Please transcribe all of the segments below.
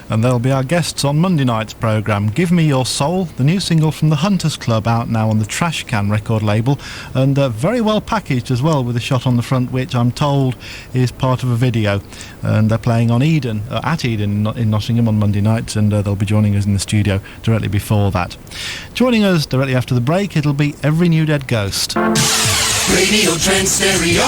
and they'll be our guests on Monday night's programme. Give Me Your Soul, the new single from the Hunters Club, out now on the Trash Can record label, and very well packaged as well, with a shot on the front which I'm told is part of a video. And they're playing on Eden, at Eden in Nottingham on Monday nights, and they'll be joining us in the studio directly before that. Joining us directly after the break, it'll be Every New Dead Ghost. Radio Trent Stereo.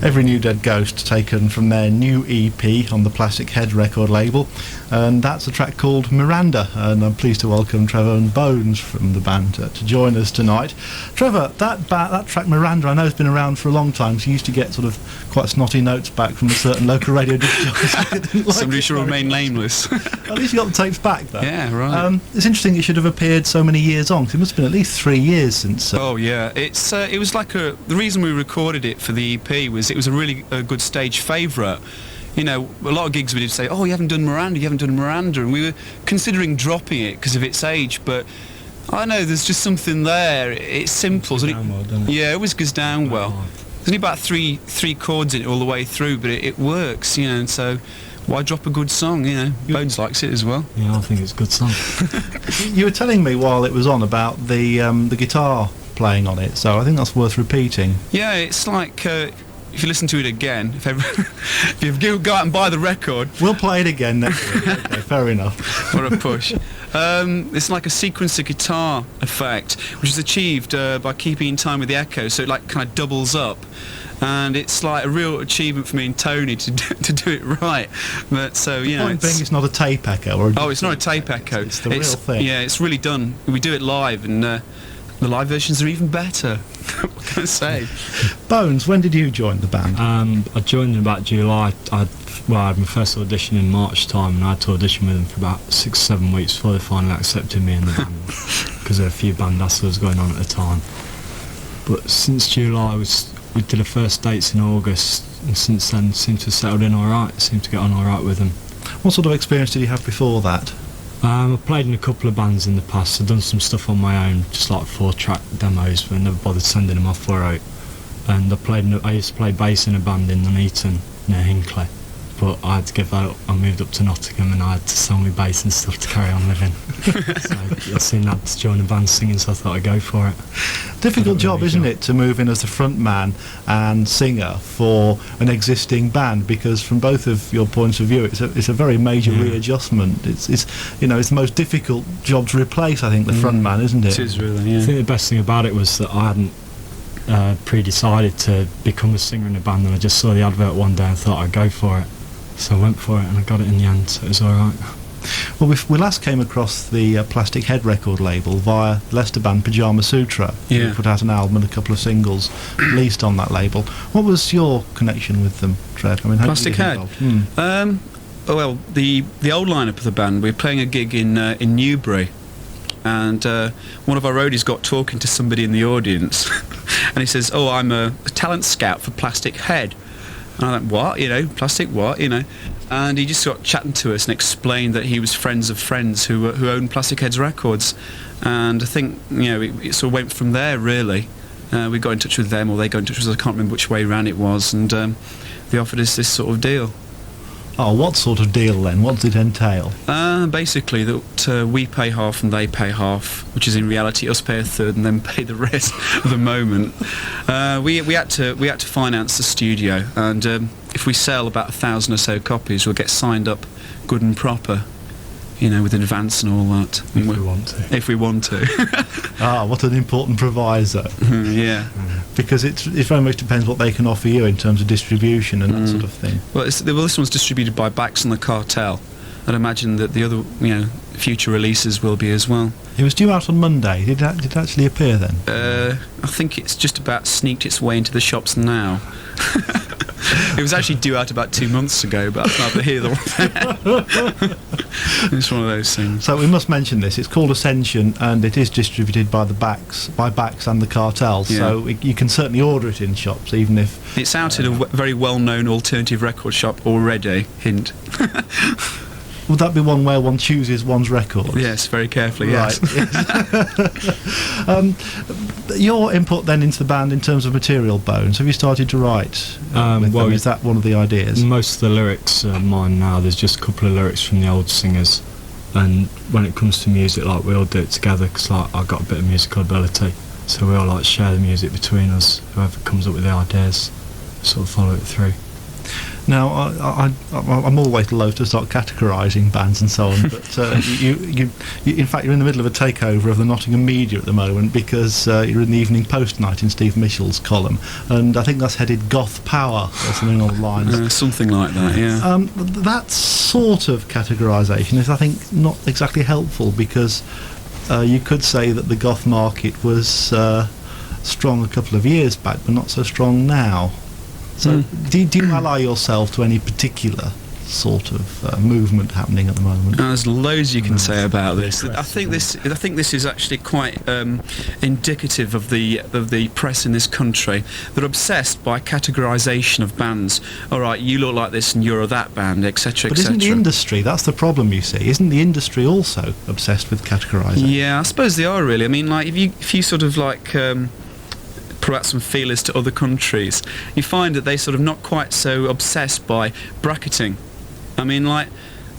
Every New Dead Ghost, taken from their new EP on the Plastic Head record label, and that's a track called Miranda, and I'm pleased to welcome Trevor and Bones from the band to join us tonight. Trevor, that track Miranda, I know has been around for a long time, so you used to get sort of quite snotty notes back from a certain local radio disc. Somebody should remain nameless. At least you got the tapes back though. Yeah, right. It's interesting it should have appeared so many years on, because it must have been at least 3 years since. Oh yeah, it was like the reason we recorded it for the EP was it was a really good stage favourite. You know, a lot of gigs we did say, oh, you haven't done Miranda, and we were considering dropping it because of its age, but I know there's just something there. It's simple. Yeah, it always goes down well. There's only about three chords in it all the way through, but it works, you know, and so why drop a good song, you know? Bones likes it as well. Yeah, I think it's a good song. You were telling me while it was on about the guitar playing on it, so I think that's worth repeating. Yeah, it's like if you listen to it again, if you go out and buy the record, We'll play it again next week. Okay, fair enough. what a push. It's like a sequencer guitar effect, which is achieved by keeping in time with the echo, so it like kind of doubles up. And it's like a real achievement for me and Tony to do it right. But so, you know, Point being, it's not a tape echo. Or it's not a tape echo. It's the real thing. Yeah, it's really done. We do it live, and the live versions are even better. What can I say? Bones, when did you join the band? I joined in about July. I had my first audition in March time, and I had to audition with them for about 6-7 weeks before they finally accepted me in the band, because there were a few band hassles going on at the time. But since July, we did the first dates in August, and since then seemed to have settled in alright, seemed to get on alright with them. What sort of experience did you have before that? I played in a couple of bands in the past. I've done some stuff on my own, just like 4-track demos, but I never bothered sending them off for out. And I used to play bass in a band in Nuneaton near Hinckley, but I had to give that up. I moved up to Nottingham and I had to sell me bass and stuff to carry on living. So I seen that to join a band singing, so I thought I'd go for it. Difficult job, isn't it, to move in as the front man and singer for an existing band? Because from both of your points of view, it's a very major readjustment. It's the most difficult job to replace, I think, the front man, isn't it? It is really, yeah. I think the best thing about it was that I hadn't pre-decided to become a singer in a band, and I just saw the advert one day and thought I'd go for it. So I went for it and I got it in the end, so it was alright. Well, we last came across the Plastic Head record label via Leicester band Pyjama Sutra. Yeah. Who put out an album and a couple of singles released on that label. What was your connection with them, Trev? I mean, how did you Plastic get Head? involved? Well, the old lineup of the band, we were playing a gig in Newbury, and one of our roadies got talking to somebody in the audience, and he says, "Oh, I'm a talent scout for Plastic Head." And I went, "What? You know, Plastic what? You know?" And he just got chatting to us and explained that he was friends of friends who owned Plastic Head's records. And I think, you know, it sort of went from there, really. We got in touch with them, or they got in touch with us, I can't remember which way round it was, and they offered us this sort of deal. Oh, what sort of deal then? What did it entail? Basically, that we pay half and they pay half, which is in reality us pay a third and then pay the rest at the moment. We had to finance the studio, and if we sell about 1,000 or so copies, we'll get signed up good and proper, you know, with advance and all that. If we want to. If we want to. Ah, what an important proviso. Yeah. Because it very much depends what they can offer you in terms of distribution and that sort of thing. Well, this one's distributed by Bax and the Cartel. I'd imagine that the other, you know, future releases will be as well. It was due out on Monday. Did it actually appear then? I think it's just about sneaked its way into the shops now. It was actually due out about 2 months ago, but that's neither here nor there. It's one of those things. So we must mention this. It's called Ascension, and it is distributed by Bax and the Cartel. Yeah. So you can certainly order it in shops, even if It's out at a very well-known alternative record shop already. Hint. would that be one where one chooses one's record? Yes, very carefully. Yes. Your input then into the band in terms of material, Bones. Have you started to write? With them? Is that one of the ideas? Most of the lyrics are mine now. There's just a couple of lyrics from the old singers, and when it comes to music, like, we all do it together, because like, I've got a bit of musical ability, so we all like share the music between us. Whoever comes up with the ideas, sort of follow it through. Now, I'm always loath to start categorising bands and so on, but you, in fact, you're in the middle of a takeover of the Nottingham media at the moment, because you're in the Evening Post tonight in Steve Mitchell's column, and I think that's headed Goth Power or something along the lines. Something like that, yeah. That sort of categorisation is, I think, not exactly helpful, because you could say that the goth market was strong a couple of years back, but not so strong now. So do you ally yourself to any particular sort of movement happening at the moment? There's loads you can say about this. I think this is actually quite indicative of the press in this country. They're obsessed by categorisation of bands. All right, you look like this and you're that band, etc., But etc. isn't the industry, that's the problem, you see, isn't the industry also obsessed with categorising? Yeah, I suppose they are, really. I mean, like, if you sort of like put out some feelers to other countries, you find that they're sort of not quite so obsessed by bracketing. I mean, like,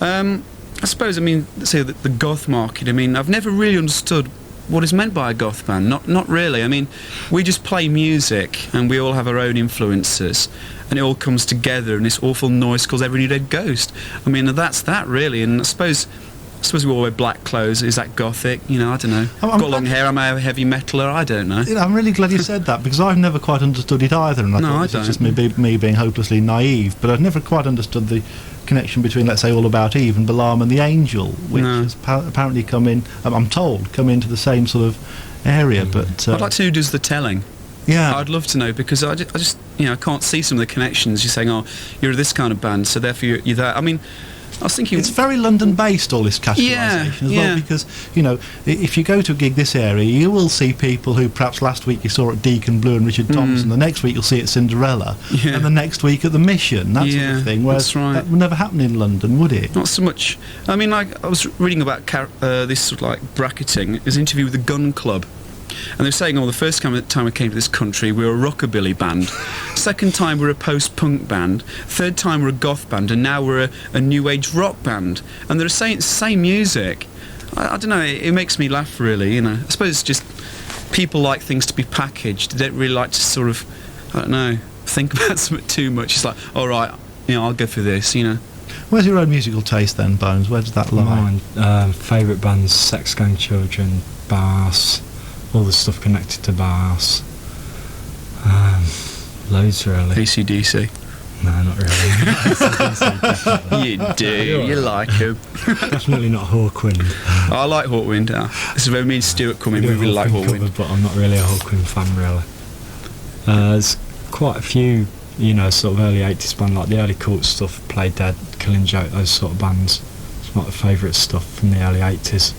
I suppose, I mean, say the goth market, I mean, I've never really understood what is meant by a goth band. Not really. I mean, we just play music, and we all have our own influences, and it all comes together in this awful noise called Every New Dead Ghost. I mean, that's that really. And I suppose we all wear black clothes. Is that gothic? You know, I don't know. I've got long hair. Am I a heavy metaler? I don't know. You know, I'm really glad you said that, because I've never quite understood it either, and I thought this is just me being hopelessly naive. But I've never quite understood the connection between, let's say, All About Eve and Balaam and the Angel, which has apparently come in. I'm told come into the same sort of area. But I'd like to know who does the telling. Yeah, I'd love to know, because I just you know, I can't see some of the connections. You're saying, oh, you're this kind of band, so therefore you're that. I mean, I was thinking it's very London-based, all this categorisation as well, because, you know, if you go to a gig this area, you will see people who perhaps last week you saw at Deacon Blue and Richard Thompson, the next week you'll see at Cinderella, and the next week at the Mission, that sort of thing, whereas that would never happen in London, would it? Not so much. I mean, like, I was reading about this sort of like bracketing. It was an interview with the Gun Club. And they're saying, the first time we came to this country, we were a rockabilly band. Second time, we're a post-punk band. Third time, we're a goth band. And now we're a new age rock band. And they're saying it's the same music. I don't know, it makes me laugh, really, you know. I suppose it's just people like things to be packaged. They don't really like to sort of, I don't know, think about something too much. It's like, all right, you know, I'll go for this, you know. Where's your own musical taste then, Bones? Where does that lie? Mine, favourite bands, Sex Gang Children, Bass, all the stuff connected to Bass. Loads, really. AC/DC. No, not really. You do, you like him. Definitely not Hawkwind. I like Hawkwind. This is where me and Stuart come in. We really like Hawkwind. Cover, but I'm not really a Hawkwind fan, really. There's quite a few, you know, sort of early 80s bands, like the early Cult stuff, Play Dead, Killing Joke, those sort of bands. It's my favourite stuff from the early 80s.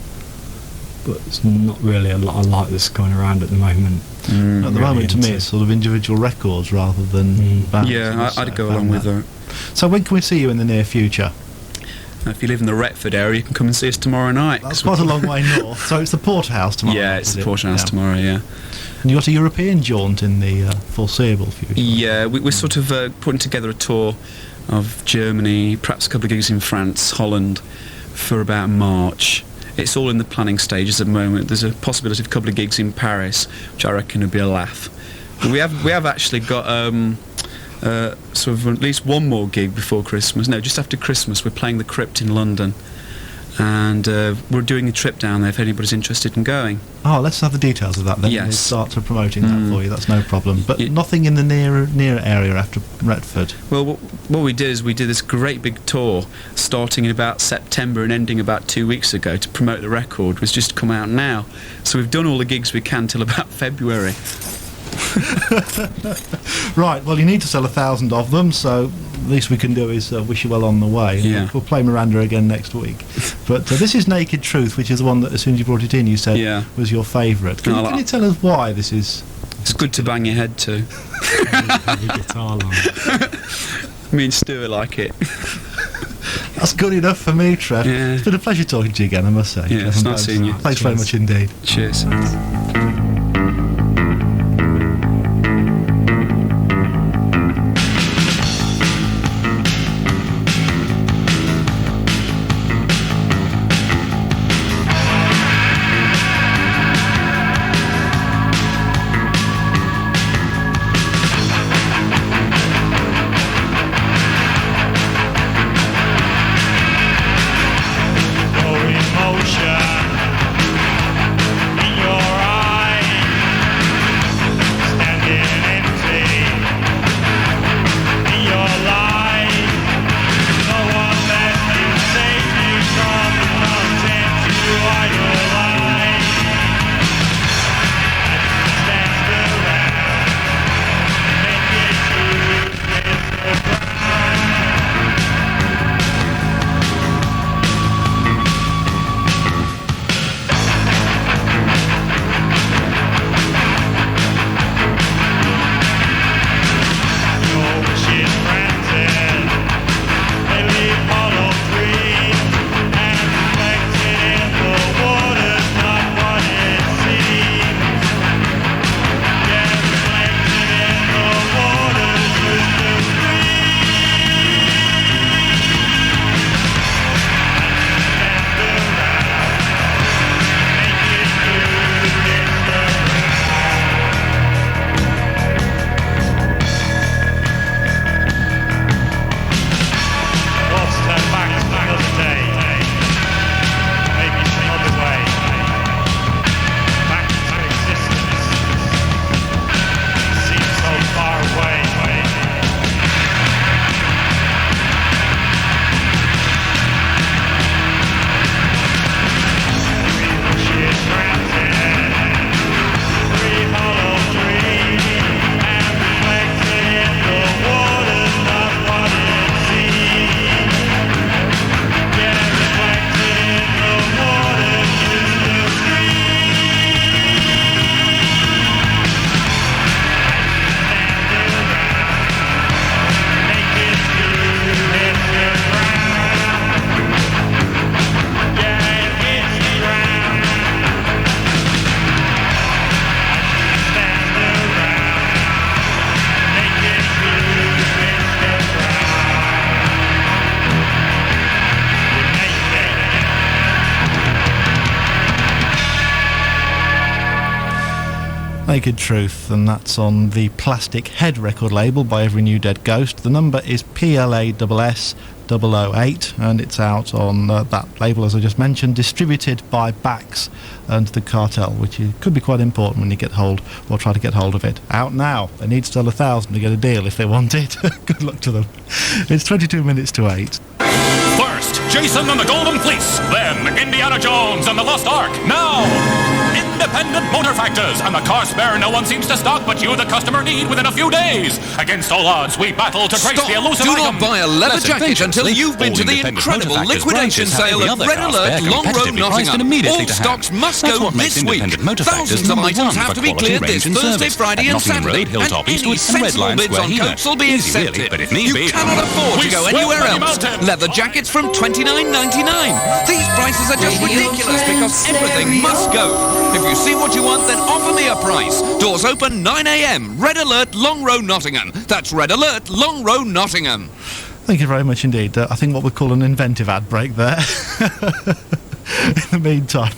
But it's not really a lot of light that's going around at the moment. At the moment, to me, it's sort of individual records rather than bands. Yeah, I'd go along with that. So when can we see you in the near future? If you live in the Retford area, you can come and see us tomorrow night. That's quite a long way north. So it's the Porterhouse tomorrow. Yeah, it's the Porterhouse tomorrow, yeah. And you got a European jaunt in the foreseeable future? Yeah, we're sort of putting together a tour of Germany, perhaps a couple of gigs in France, Holland, for about March. It's all in the planning stages at the moment. There's a possibility of a couple of gigs in Paris, which I reckon would be a laugh. But we have actually got sort of at least one more gig before Christmas. No, just after Christmas, we're playing the Crypt in London, and we're doing a trip down there if anybody's interested in going. Oh, let's have the details of that then. Yes. We'll start to promoting that for you. That's no problem. But nothing in the near area after Retford. Well, what we did is we did this great big tour starting in about September and ending about 2 weeks ago to promote the record, which just come out now. So we've done all the gigs we can till about February. Right, well, you need to sell 1,000 of them, so the least we can do is wish you well on the way. Yeah. We'll play Miranda again next week. But this is Naked Truth, which is the one that as soon as you brought it in you said was your favourite. Can you tell us why this is? It's good to bang your head to. Guitar line. Me and Stuart like it. That's good enough for me, Trev. Yeah. It's been a pleasure talking to you again, I must say. Yeah, it's nice seeing you. Thanks very much indeed. Cheers. Emotion in your eyes. Naked Truth, and that's on the Plastic Head record label by Every New Dead Ghost. The number is PLASS008, and it's out on that label, as I just mentioned, distributed by Bax and the Cartel, which could be quite important when you get hold, or try to get hold of it. Out now. They need still 1,000 to get a deal if they want it. Good luck to them. It's 22 minutes to 8. First, Jason and the Golden Fleece. Then, Indiana Jones and the Lost Ark. Now, independent motor factors and the car spare no one seems to stock but you, the customer, need within a few days. Against all odds, we battle to trace the elusive Do item. not buy a leather jacket until you've been to the incredible liquidation sale at Red Alert, Long Road, Nottingham. All stocks must go this week. Thousands of items have to be cleared this Thursday, Friday and Saturday, and any sensible bids on coats will be accepted. You cannot afford to go anywhere else. Leather jackets from $29.99. These prices are just ridiculous because everything must go. If you see what you want, then offer me a price. Doors open 9 a.m. Red Alert, Long Row, Nottingham. That's Red Alert, Long Row, Nottingham. Thank you very much indeed. I think what we call an inventive ad break there. In the meantime,